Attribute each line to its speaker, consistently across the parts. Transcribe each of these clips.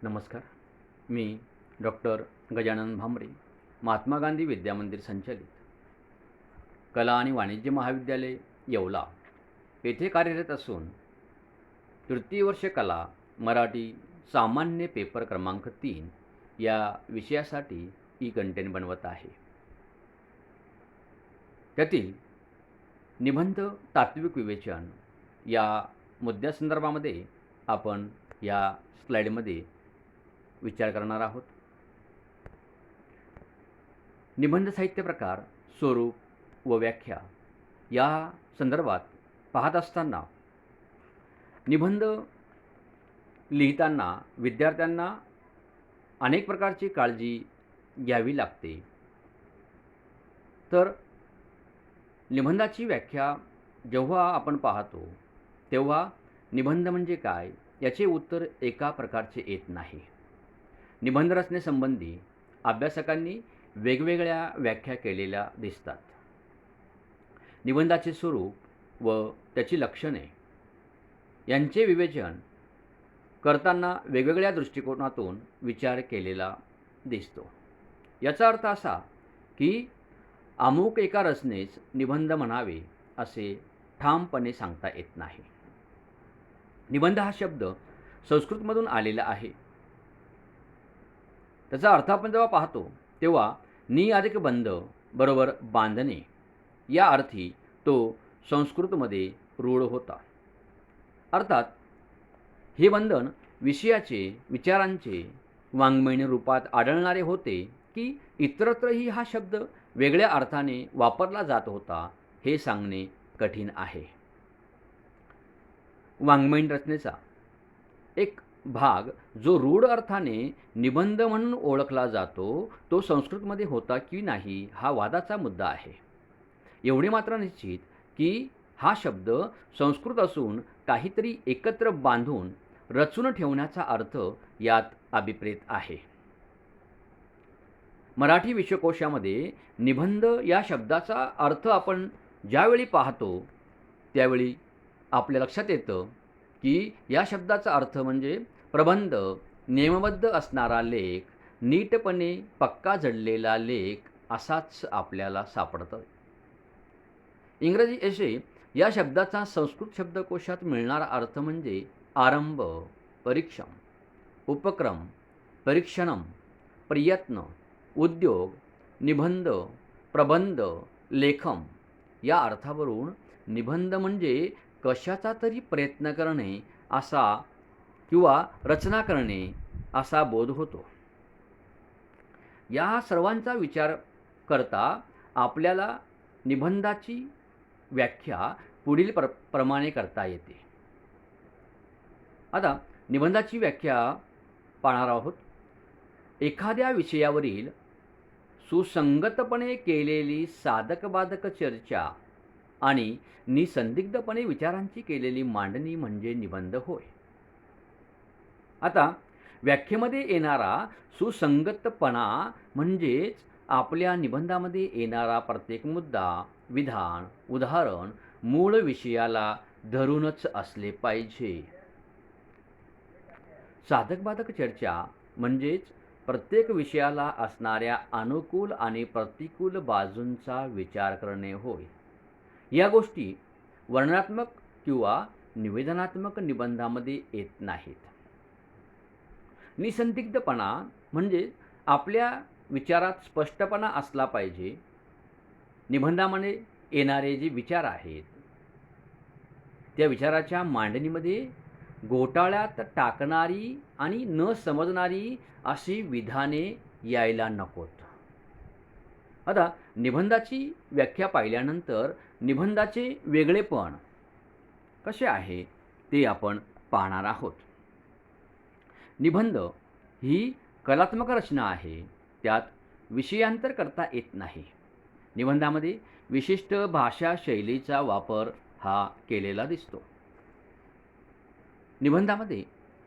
Speaker 1: नमस्कार. मी डॉक्टर गजानन भांबरे, महात्मा गांधी विद्यामंदिर संचलित, कला आणि वाणिज्य महाविद्यालय, येवला येथे कार्यरत असून तृतीय वर्ष कला, मराठी सामान्य पेपर क्रमांक 3 या विषयासाठी ई कंटेंट बनवत आहे. त्यातील निबंध तात्विक विवेचन या मुद्द्यासंदर्भामध्ये आपण या स्लाईडमध्ये विचार करणार आहोत. निबंध साहित्य प्रकार, स्वरूप व व्याख्या या संदर्भात पाहत असताना निबंध लिहिताना विद्यार्थ्यांना अनेक प्रकारची काळजी घ्यावी लागते. तर निबंधाची व्याख्या जेव्हा आपण पाहतो तेव्हा निबंध म्हणजे काय याचे उत्तर एका प्रकारचे येत नाही. निबंध रचनेसंबंधी अभ्यासकांनी वेगवेगळ्या व्याख्या केलेल्या दिसतात. निबंधाचे स्वरूप व त्याची लक्षणे यांचे विवेचन करताना वेगवेगळ्या दृष्टिकोनातून विचार केलेला दिसतो. याचा अर्थ असा की अमुक एका रचनेस निबंध म्हणावे असे ठामपणे सांगता येत नाही. निबंध हा शब्द संस्कृतमधून आलेला आहे. त्याचा अर्थ आपण जेव्हा पाहतो तेव्हा नि अधिक बंध बरोबर बांधणे या अर्थी तो संस्कृतमध्ये रूढ होता. अर्थात हे बंधन विषयाचे, विचारांचे वाङ्मयीन रूपात आढळणारे होते की इतरत्रही हा शब्द वेगळ्या अर्थाने वापरला जात होता हे सांगणे कठीण आहे. वाङ्मयीन रचनेचा एक भाग जो रूढ अर्थाने निबंध म्हणून ओळखला जातो तो संस्कृतमध्ये होता की नाही हा वादाचा मुद्दा आहे. एवढे मात्र निश्चित की हा शब्द संस्कृत असून काहीतरी एकत्र बांधून रचून ठेवण्याचा अर्थ यात अभिप्रेत आहे. मराठी विश्वकोशामध्ये निबंध या शब्दाचा अर्थ आपण ज्यावेळी पाहतो त्यावेळी आपल्या लक्षात येतं की या शब्दाचा अर्थ म्हणजे प्रबंध, नियमबद्ध असणारा लेख, नीटपणे पक्का जडलेला लेख असाच आपल्याला सापडतं. इंग्रजी एसे या शब्दाचा संस्कृत शब्दकोशात मिळणारा अर्थ म्हणजे आरंभ, परीक्षण, उपक्रम, परीक्षणम, प्रयत्न, उद्योग, निबंध, प्रबंध, लेखम या अर्थावरून निबंध म्हणजे कशाचा तरी प्रयत्न करणे असा किंवा रचना करणे असा बोध होतो. या सर्वांचा विचार करता आपल्याला निबंधाची व्याख्या पुढील प्रमाणे करता येते. आता निबंधाची व्याख्या पाहणार आहोत. एखाद्या विषयावरील सुसंगतपणे केलेली साधक-बाधक चर्चा आणि निसंदिग्धपणे विचारांची केलेली मांडणी म्हणजे निबंध होय. आता व्याख्येमध्ये येणारा सुसंगतपणा म्हणजेच आपल्या निबंधामध्ये येणारा प्रत्येक मुद्दा, विधान, उदाहरण मूळ विषयाला धरूनच असले पाहिजे. साधक-बाधक चर्चा म्हणजेच प्रत्येक विषयाला असणाऱ्या अनुकूल आणि प्रतिकूल बाजूंचा विचार करणे होय. या गोष्टी वर्णनात्मक किंवा निवेदनात्मक निबंधामध्ये येत नाहीत. निसंदिग्धपणा म्हणजे आपल्या विचारात स्पष्टपणा असला पाहिजे. निबंधामध्ये येणारे जे विचार आहेत त्या विचाराच्या मांडणीमध्ये घोटाळ्यात टाकणारी आणि न समजणारी अशी विधाने यायला नकोत. आता निबंधाची व्याख्या पाहिल्यानंतर निबंधाचे वेगळेपण कसे आहे ते आपण पाहणार आहोत. निबंध ही कलात्मक रचना आहे. त्यात विषयांतर करता येत नाही. निबंधामध्ये विशिष्ट भाषा शैलीचा वापर हा केलेला दिसतो. निबंधामध्ये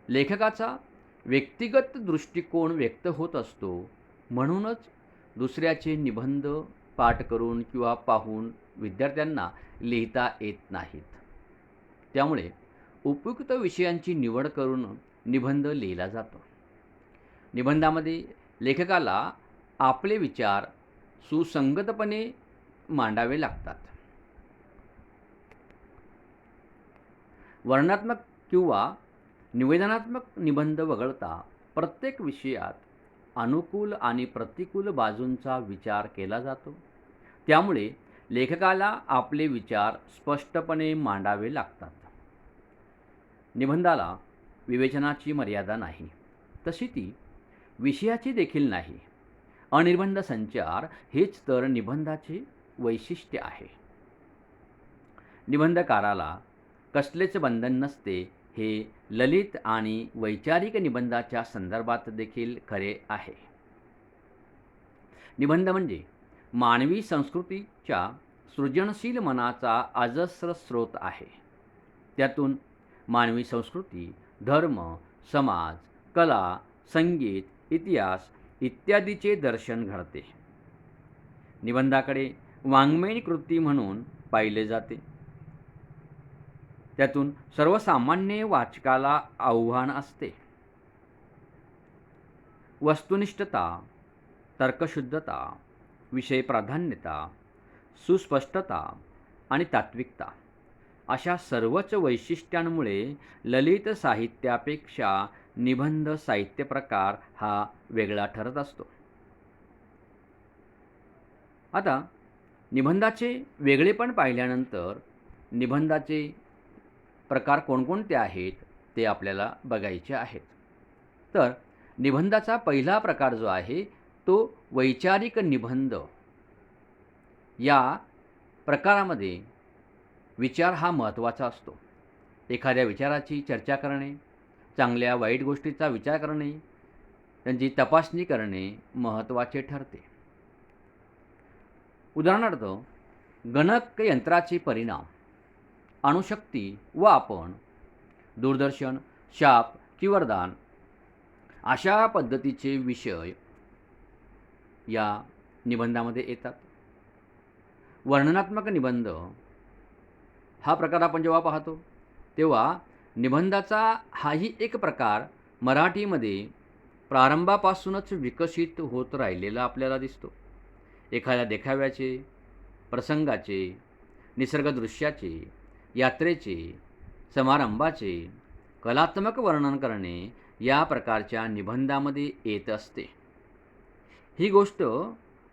Speaker 1: लेखकाचा व्यक्तिगत दृष्टिकोन व्यक्त होत असतो. म्हणूनच दुसऱ्याचे निबंध पाठ करून किंवा पाहून विद्यार्थ्यांना लिहिता येत नाहीत. त्यामुळे उपयुक्त विषयांची निवड करून निबंध लिहिला जातो. निबंधामध्ये लेखकाला आपले विचार सुसंगतपणे मांडावे लागतात. वर्णनात्मक किंवा निवेदनात्मक निबंध वगळता प्रत्येक विषयात अनुकूल आणि प्रतिकूल बाजूंचा विचार केला जातो. त्यामुळे लेखकाला आपले विचार स्पष्टपणे मांडावे लागतात. निबंधाला विवेचनाची मर्यादा नाही, तशी ती विषयाची देखील नाही. अनिर्बंध संचार हेच तर निबंधाचे वैशिष्ट्य आहे. निबंधकाराला कसलेच बंधन नसते हे ललित आणि वैचारिक निबंधाच्या संदर्भात देखील खरे आहे. निबंध म्हणजे मानवी संस्कृतीच्या सृजनशील मनाचा अजस्र स्रोत आहे. त्यातून मानवी संस्कृती, धर्म, समाज, कला, संगीत, इतिहास इत्यादीचे दर्शन घडते. निबंधाकडे वाङ्मयीन कृती म्हणून पाहिले जाते. त्यातून सर्वसामान्य वाचकाला आव्हान असते. वस्तुनिष्ठता, तर्कशुद्धता, विषय प्राधान्यता, सुस्पष्टता आणि तात्विकता अशा सर्वच वैशिष्ट्यांमुळे ललित साहित्यापेक्षा निबंध साहित्य प्रकार हा वेगळा ठरत असतो. आता निबंधाचे वेगळेपण पाहिल्यानंतर निबंधाचे प्रकार कोणकोणते आहेत ते आपल्याला बघायचे आहेत. तर निबंधाचा पहिला प्रकार जो आहे तो वैचारिक निबंध. या प्रकारामध्ये विचार हा महत्त्वाचा असतो. एखाद्या विचाराची चर्चा करणे, चांगल्या वाईट गोष्टीचा विचार करणे, त्यांची तपासणी करणे महत्त्वाचे ठरते. उदाहरणार्थ, गणक यंत्राचे परिणाम, अणुशक्ती व आपण, दूरदर्शन, शाप की वरदान अशा पद्धतीचे विषय या निबंधामध्ये येतात. वर्णनात्मक निबंध हा प्रकार आपण जेव्हा पाहतो तेव्हा निबंधाचा हाही एक प्रकार मराठीमध्ये प्रारंभापासूनच विकसित होत राहिलेला आपल्याला दिसतो. एखाद्या देखाव्याचे, प्रसंगाचे, निसर्गदृश्याचे, यात्रेचे, समारंभाचे कलात्मक वर्णन करणे या प्रकारच्या निबंधामध्ये येत असते. ही गोष्ट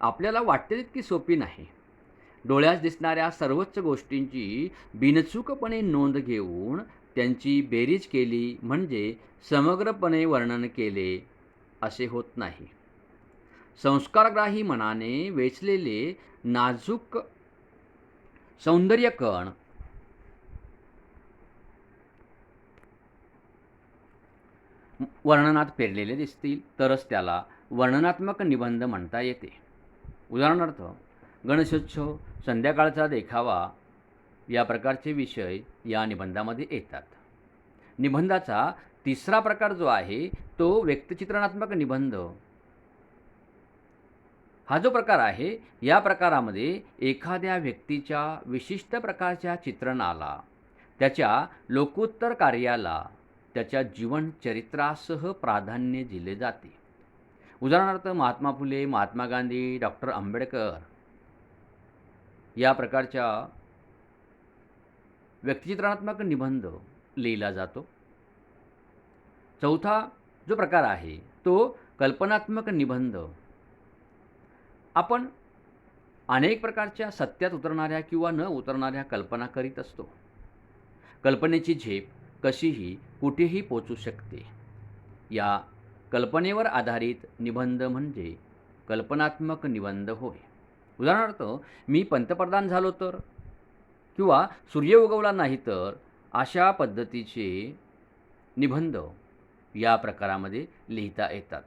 Speaker 1: आपल्याला वाटते तितकी सोपी नाही. डोळ्यास दिसणाऱ्या सर्वच गोष्टींची बिनचूकपणे नोंद घेऊन त्यांची बेरीज केली म्हणजे समग्रपणे वर्णन केले असे होत नाही. संस्कारग्राही मनाने वेचलेले नाजूक सौंदर्यकण वर्णनात पेरलेले दिसतील तरच त्याला वर्णनात्मक निबंध म्हणता येते. उदाहरणार्थ, गणेशोत्सव, संध्याकाळचा देखावा या प्रकारचे विषय या निबंधामध्ये येतात. निबंधाचा तिसरा प्रकार जो आहे तो व्यक्तिचित्रणात्मक निबंध. हा जो प्रकार आहे या प्रकारामध्ये एखाद्या व्यक्तीच्या विशिष्ट प्रकारच्या चित्रणाला, त्याच्या लोकोत्तर कार्याला, त्याच्या जीवनचरित्रासह प्राधान्य दिले जाते. उदाहरणार्थ, महात्मा फुले, महात्मा गांधी, डॉक्टर आंबेडकर या प्रकारच्या व्यक्तिचित्रणात्मक निबंध लिहिला जातो. चौथा जो प्रकार आहे तो कल्पनात्मक निबंध. आपण अनेक प्रकारच्या सत्यात उतरणाऱ्या किंवा न उतरणाऱ्या कल्पना करीत असतो. कल्पनेची झेप कशीही कुठेही पोचू शकते. या कल्पनेवर आधारित निबंध म्हणजे कल्पनात्मक निबंध होय. उदाहरणार्थ, मी पंतप्रधान झालो तर, किंवा सूर्य उगवला नाही तर अशा पद्धतीचे निबंध या प्रकारामध्ये लिहिता येतात.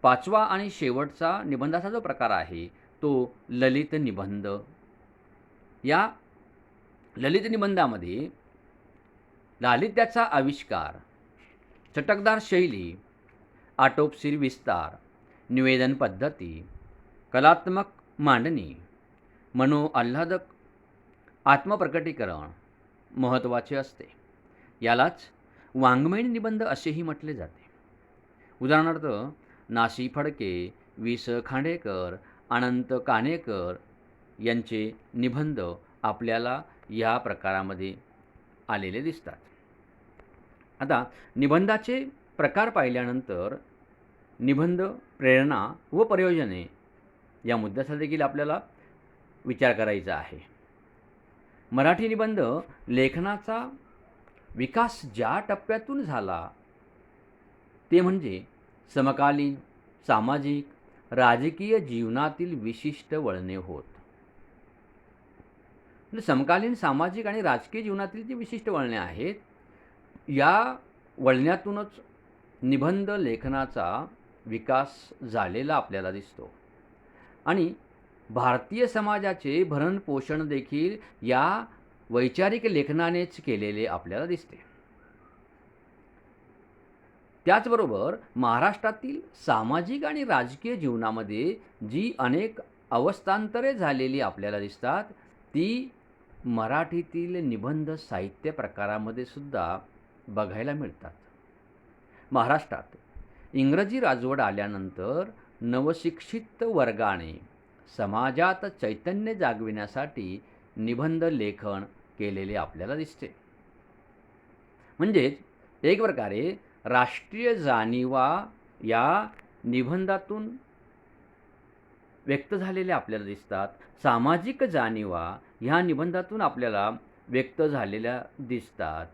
Speaker 1: पाचवा आणि शेवटचा निबंधाचा जो प्रकार आहे तो ललित निबंध. या ललित निबंधामध्ये लालित्याचा आविष्कार, चटकदार शैली, आटोपशीर विस्तार, निवेदन पद्धती, कलात्मक मांडणी, मनोआल्हादक आत्मप्रकटीकरण महत्त्वाचे असते. यालाच वाङ्मयीन निबंध असेही म्हटले जाते. उदाहरणार्थ नासी फडके, वि. स. खांडेकर, अनंत काणेकर यांचे निबंध आपल्याला या प्रकारामध्ये आलेले दिसतात. आता निबंधाचे प्रकार पाहिल्यानंतर निबंध, प्रेरणा व प्रयोजने या मुद्द्याचा देखील आपल्याला विचार करायचा आहे. मराठी निबंध लेखनाचा विकास ज्या टप्प्यातून झाला ते म्हणजे समकालीन सामाजिक, राजकीय जीवनातील विशिष्ट वळणे होत. म्हणजे समकालीन सामाजिक आणि राजकीय जीवनातील जी विशिष्ट वळणे आहेत, या वळण्यातूनच निबंध लेखनाचा विकास झालेला आपल्याला दिसतो. आणि भारतीय समाजाचे भरणपोषण देखील या वैचारिक लेखनानेच केलेले आपल्याला दिसते. त्याचबरोबर महाराष्ट्रातील सामाजिक आणि राजकीय जीवनामध्ये जी अनेक अवस्थांतरे झालेली आपल्याला दिसतात, ती मराठीतील निबंध साहित्य प्रकारामध्ये सुद्धा बघायला मिळतात. महाराष्ट्रात इंग्रजी राजवट आल्यानंतर नवशिक्षित वर्गाने समाजात चैतन्य जागविण्यासाठी निबंध लेखन केलेले आपल्याला दिसते. म्हणजेच एक प्रकारे राष्ट्रीय जाणीवा या निबंधातून व्यक्त झालेल्या आपल्याला दिसतात. सामाजिक जाणीवा ह्या निबंधातून आपल्याला व्यक्त झालेल्या दिसतात.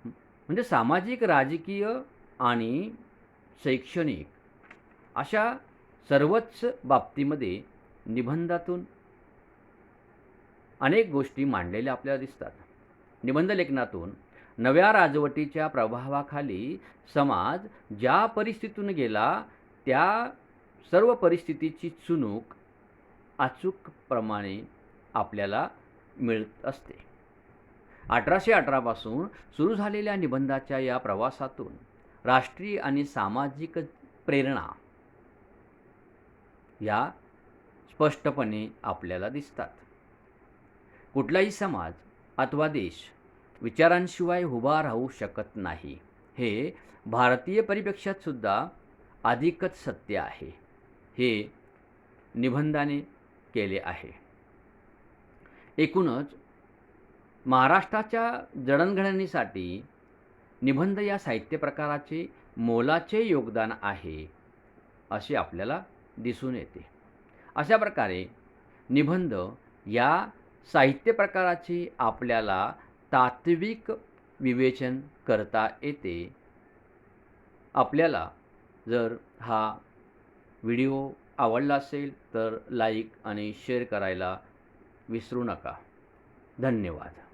Speaker 1: म्हणजे सामाजिक, राजकीय आणि शैक्षणिक अशा सर्वच बाबतीमध्ये निबंधातून अनेक गोष्टी मांडलेल्या आपल्याला दिसतात. निबंध लेखनातून नव्या राजवटीच्या प्रभावाखाली समाज ज्या परिस्थितीतून गेला, त्या सर्व परिस्थितीची चुणूक अचूकप्रमाणे आपल्याला मिळत असते. 1818 पासून सुरू झालेल्या निबंधाच्या या प्रवासातून राष्ट्रीय आणि सामाजिक प्रेरणा या स्पष्टपणे आपल्याला दिसतात. कुठलाही समाज अथवा देश विचारांशिवाय उभा राहू शकत नाही, हे भारतीय परिप्रेक्ष्यात सुद्धा अधिकच सत्य आहे. हे निबंधाने केले आहे. एकूणच महाराष्ट्राच्या जडणघडणीसाठी निबंध या साहित्य प्रकाराचे मोलाचे योगदान आहे असे आपल्याला दिसून येते. अशा प्रकारे निबंध या साहित्य प्रकाराचे आपल्याला तात्विक विवेचन करता येते. आपल्याला जर हा व्हिडिओ आवडला असेल तर लाईक आणि शेअर करायला विसरू नका. धन्यवाद.